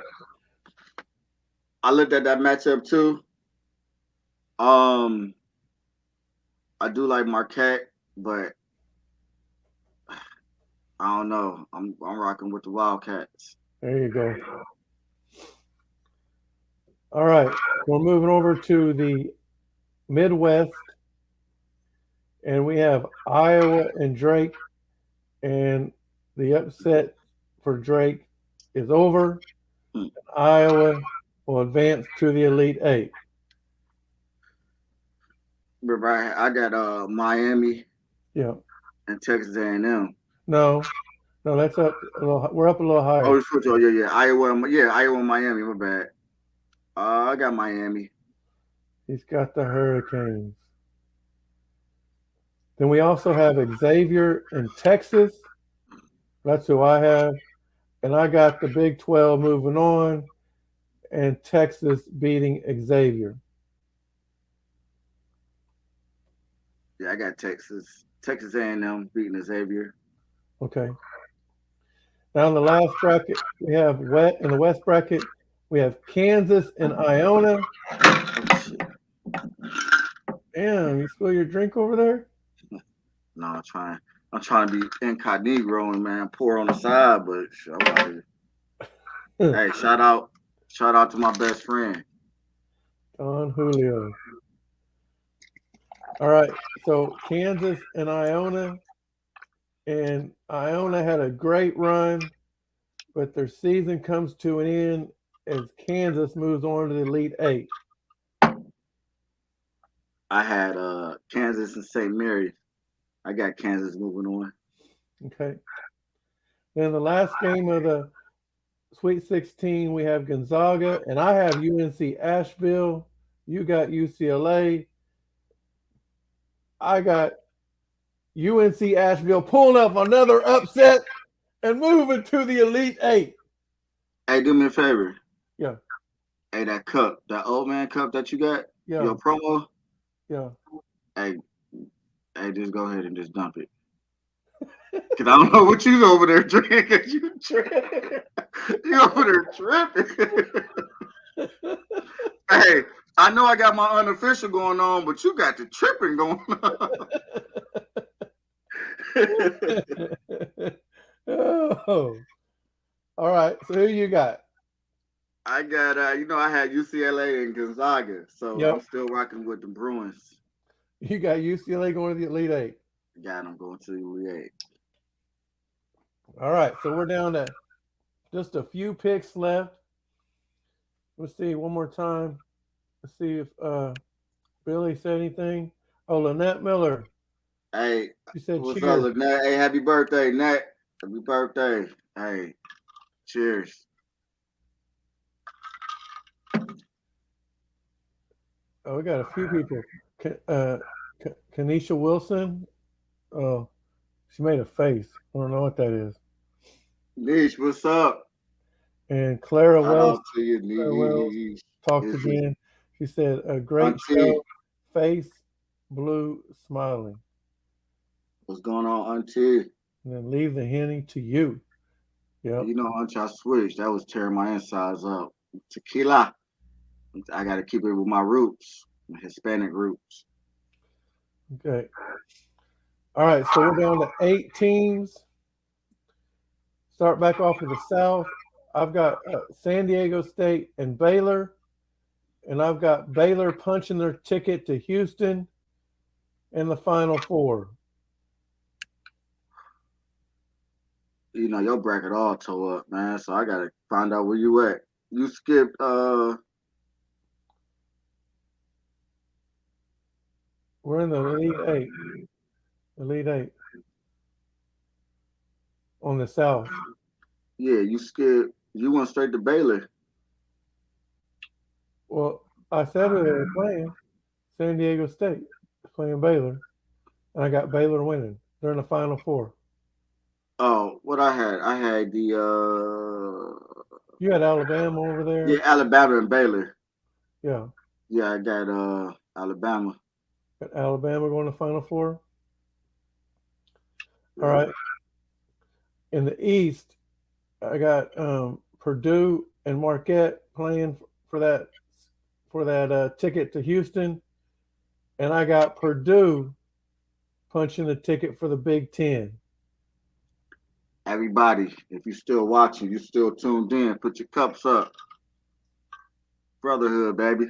I looked at that matchup too. I do like Marquette, but I don't know. I'm rocking with the Wildcats. There you go. All right. We're moving over to the Midwest, and we have Iowa and Drake, and the upset for Drake is over. Hmm. Iowa will advance to the Elite Eight. Remember, I got Miami Yeah. and Texas A&M. No, that's up a little. We're up a little higher. Oh, switch. Oh, yeah. Iowa, Miami. My bad. I got Miami. He's got the Hurricanes. Then we also have Xavier in Texas. That's who I have. And I got the Big 12 moving on and Texas beating Xavier. Yeah, I got Texas A&M beating Xavier. Okay. Now in the last bracket, we have in the West bracket, we have Kansas and Iona. Oh, shit. Damn, you spill your drink over there? No, I'm trying to be incognito and man, pour on the side, but I'm out here. Hey, shout out to my best friend. Don Julio. All right, so Kansas and Iona had a great run, but their season comes to an end as Kansas moves on to the Elite Eight. I had Kansas and St. Mary's. I got Kansas moving on. Okay. Then the last game of the Sweet 16, we have Gonzaga, and I have UNC Asheville. You got UCLA. I got UNC Asheville pulling up another upset and moving to the Elite Eight. Hey, do me a favor. Yeah. Hey, that cup, that old man cup that you got, Yeah. your promo. Yeah. Hey, just go ahead and just dump it. Cause I don't know what you over there drinking. You over there tripping. Hey, I know I got my unofficial going on, but you got the tripping going on. Oh. All right. So who you got? I got I had UCLA and Gonzaga, so Yep. I'm still rocking with the Bruins. You got UCLA going to the Elite Eight. Got them going to the Elite Eight. All right. So we're down to just a few picks left. Let's see one more time. Let's see if Billy said anything. Oh, Lynette Miller. Hey, She said what's cheers. up, Lynette? Hey, happy birthday, Nat. Happy birthday. Hey, cheers. Oh, we got a few people. Kanisha Wilson. Oh, she made a face. I don't know what that is. Niche, what's up? And Clara Shout Wells. out to you, Clara Wells Niche. talked again. She said, a great Auntie. show. Face blue smiling. What's going on, Auntie? And then leave the Henny to you. Yep. You know, Auntie, I switched. That was tearing my insides up. Tequila. I got to keep it with my roots, my Hispanic roots. Okay. All right, so we're down to 8 teams. Start back off with the South. I've got San Diego State and Baylor, and I've got Baylor punching their ticket to Houston in the Final Four. You know, your bracket all tore up, man, so I got to find out where you at. You skipped We're in the Elite Eight. Elite Eight. On the South. Yeah, you skipped. You went straight to Baylor. Well, I said who they were playing. San Diego State is playing Baylor. And I got Baylor winning. They're in the Final Four. Oh, what I had the You had Alabama over there? Yeah, Alabama and Baylor. Yeah. Yeah, I got Alabama. Got Alabama going to Final Four. All right. In the East, I got Purdue and Marquette playing for that ticket to Houston, and I got Purdue punching the ticket for the Big Ten. Everybody, if you're still watching, you still tuned in, put your cups up. Brotherhood, baby.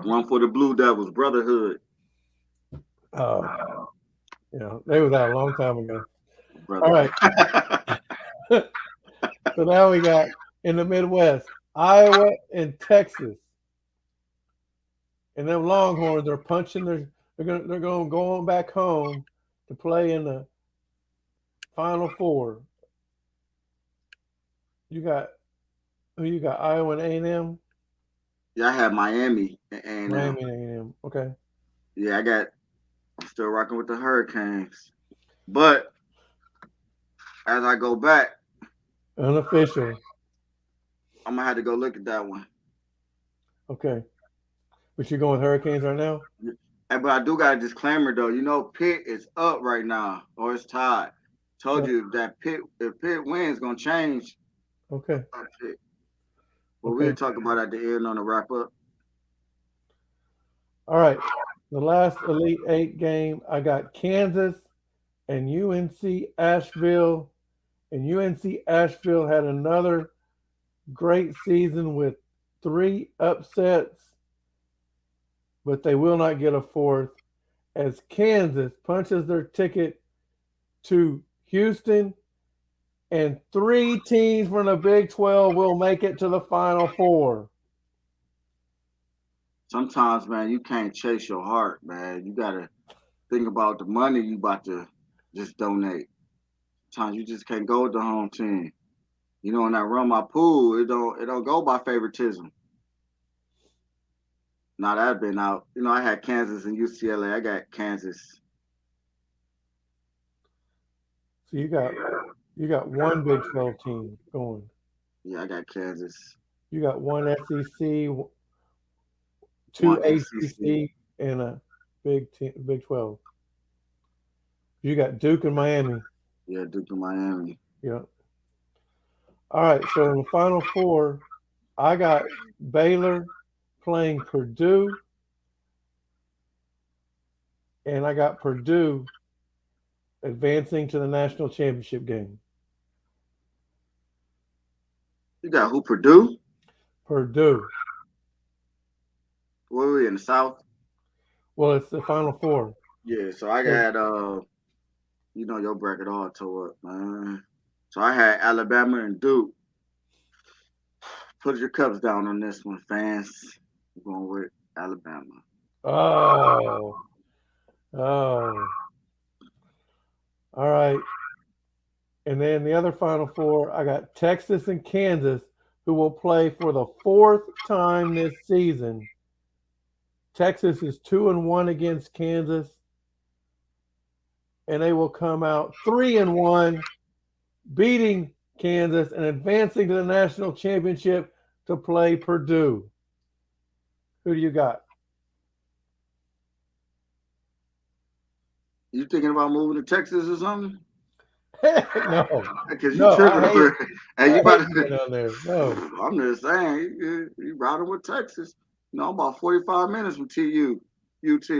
One for the Blue Devils, brotherhood. Yeah, they was out a long time ago. Brother. All right. So now we got in the Midwest, Iowa and Texas. And them Longhorns are punching they're going going back home to play in the Final Four. You got who you got? Iowa and A&M, Yeah, I have Miami and Miami and A&M. Okay. yeah, I'm still rocking with the Hurricanes. But as I go back, Unofficial. I'm gonna have to go look at that one. Okay. But you're going with Hurricanes right now? But I do got a disclaimer though. You know, Pitt is up right now, or it's tied. Told Yep. you that Pitt, if Pitt wins, gonna change Okay. Pitt. But we'll Okay. talk about it at the end on the wrap up. All right. The last Elite Eight game, I got Kansas and UNC Asheville. And UNC Asheville had another great season with 3 upsets, but they will not get a fourth as Kansas punches their ticket to Houston, and 3 teams from the Big 12 will make it to the Final Four. Sometimes, man, you can't chase your heart, man. You gotta think about the money you about to just donate. Sometimes you just can't go with the home team. You know, when I run my pool, it don't go by favoritism. Now that I've been out, you know, I had Kansas and UCLA. I got Kansas. So you got one Big 12 team going. Yeah, I got Kansas. You got one SEC, One two ACC. ACC, and a Big 12. You got Duke and Miami. Yeah, Duke and Miami. Yeah. All right. So in the Final Four, I got Baylor playing Purdue, and I got Purdue advancing to the national championship game. You got who? Purdue? Purdue. Where we in the South? Well, it's the Final Four. Yeah, so I So, got you know your bracket all tore up, man. So I had Alabama and Duke. Put your cups down on this one, fans. I'm going with Alabama. oh, oh. All right. And then the other Final Four, I got Texas and Kansas, who will play for the 4th time this season. Texas is 2-1 against Kansas, and they will come out 3-1, beating Kansas and advancing to the national championship to play Purdue. Who do you got? You thinking about moving to Texas or something? No, Because you no, tripping over. Hey, you I about hate being to? on there. No, I'm just saying, you riding with Texas. You know, I'm about 45 minutes from UT,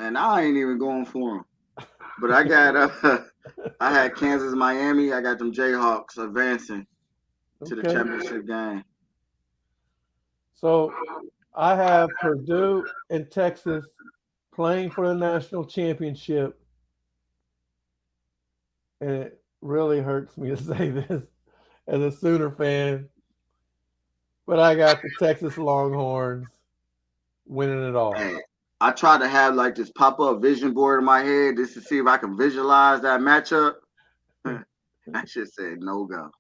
and I ain't even going for them. But I got I had Kansas, Miami. I got them Jayhawks advancing to the okay. championship game. So I have Purdue and Texas playing for the national championship, and it really hurts me to say this as a Sooner fan, but I got the Texas Longhorns winning it all. Hey, I tried to have like this pop up vision board in my head just to see if I can visualize that matchup. I just said no go.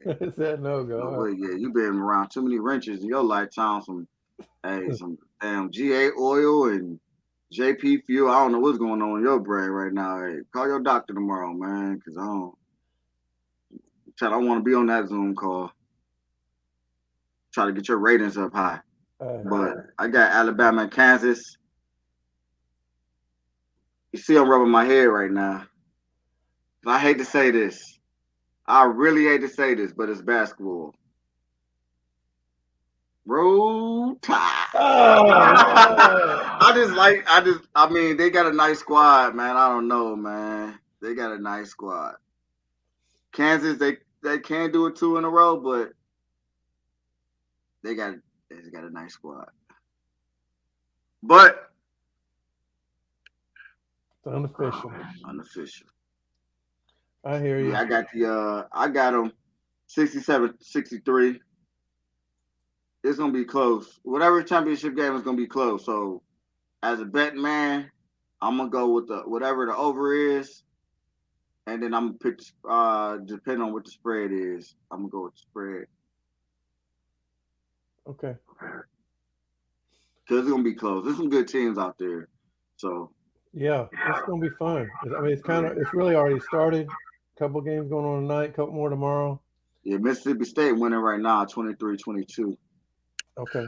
Is that no No go? way. Yeah, you've been around too many wrenches in your lifetime. Some damn GA oil and JP fuel. I don't know what's going on in your brain right now. Hey, call your doctor tomorrow, man, because I want to be on that Zoom call. Try to get your ratings up high. But I got Alabama and Kansas. You see, I'm rubbing my head right now. I hate to say this. I really hate to say this, but it's basketball. Roll Tide. Oh, I mean, they got a nice squad, man. I don't know, man. They got a nice squad. Kansas, they can't do it 2 in a row, but they got a nice squad. But it's unofficial. unofficial. I hear you. Yeah, I got them 67-63. It's gonna be close. Whatever championship game is gonna be close. So, as a betting man, I'm gonna go with whatever the over is, and then I'm gonna pick depending on what the spread is. I'm gonna go with the spread. Okay. Because it's gonna be close. There's some good teams out there. So yeah, it's gonna be fun. I mean, it's really already started. A couple games going on tonight, a couple more tomorrow. Yeah, Mississippi State winning right now, 23-22. Okay.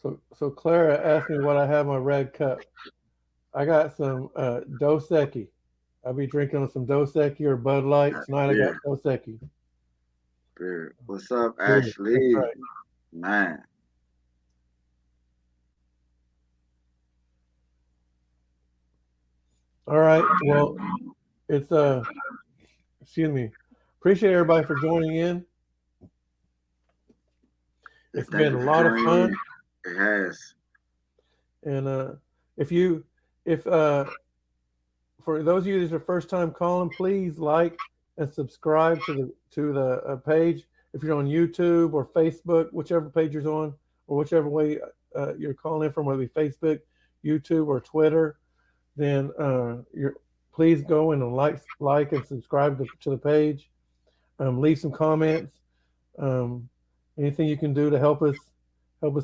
So Clara asked me what I have in my red cup. I got some Dos Equis. I'll be drinking some Dos Equis or Bud Light. Tonight I got Dos Equis. What's up, Ashley? Right. Man. All right. Well, it's excuse me. Appreciate everybody for joining in. It's been a lot of fun. It has. And if for those of you that are first time calling, please like and subscribe to the page. If you're on YouTube or Facebook, whichever page you're on, or whichever way you're calling in from, whether it be Facebook, YouTube, or Twitter, then please go in and like and subscribe to the page. Leave some comments. Anything you can do to help us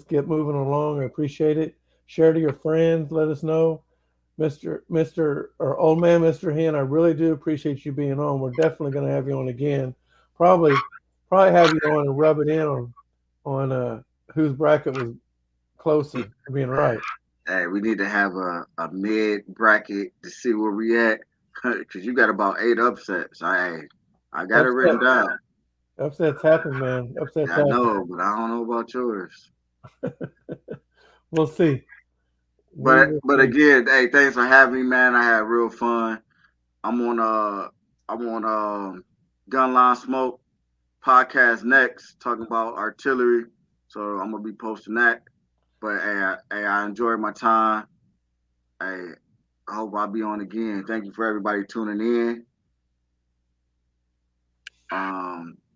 get moving along, I appreciate it. Share to your friends. Let us know, Mr. or Old Man, Mr. Hen. I really do appreciate you being on. We're definitely going to have you on again. Probably have you on and rub it in on whose bracket was closer to being right. Hey, we need to have a mid bracket to see where we at, because you got about 8 upsets. I got it written down. Upsets happen, man. Upsets happen. I know, but I don't know about yours. We'll see. But again, hey, thanks for having me, man. I had real fun. I'm on Gunline Smoke podcast next, talking about artillery. So I'm gonna be posting that. But hey, I enjoyed my time. Hey, I hope I'll be on again. Thank you for everybody tuning in.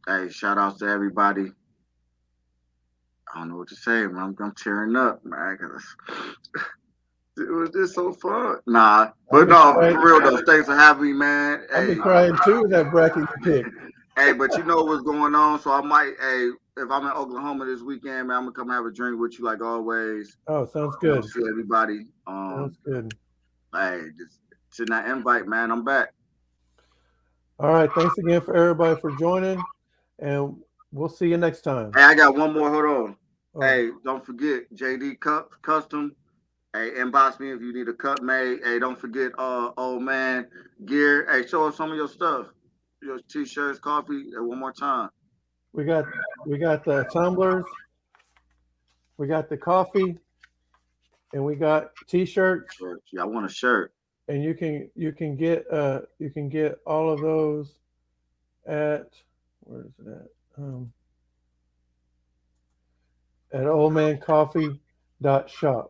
Hey, shout outs to everybody. I don't know what to say, man. I'm tearing up, man. It was just so fun. Nah, but no, for real though. Thanks for having me, man. I'll be crying too with that bracket you picked. Hey, but you know what's going on, so I might. Hey, if I'm in Oklahoma this weekend, man, I'm gonna come have a drink with you like always. Oh, sounds good. See everybody. Sounds good. Hey, just send that invite, man. I'm back. All right. Thanks again for everybody for joining, and we'll see you next time. Hey, I got one more. Hold on. Oh. Hey, don't forget JD Cup Custom. Hey, inbox me if you need a cup made. Hey, don't forget Old Man gear. Hey, show us some of your stuff. Your t-shirts, coffee. One more time. We got the tumblers. We got the coffee, and we got t-shirts. Yeah, I want a shirt. And you can get all of those at, where is it at oldmancoffee.shop.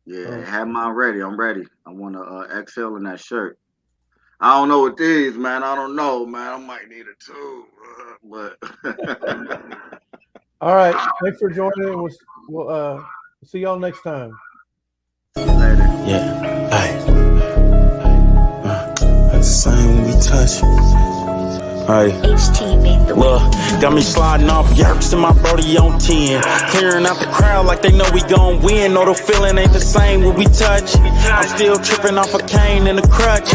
Yeah, have mine ready. I'm ready. I want to XL in that shirt. I don't know what these, man. I don't know, man. I might need it too, but. All right. Thanks for joining. We'll see y'all next time. See you later. Yeah. That's the same when we touch. Hey, look, got me sliding off yerks and my brody on 10. Clearing out the crowd like they know we gon' win. No, the feeling ain't the same when we touch. I'm still tripping off a cane and a crutch.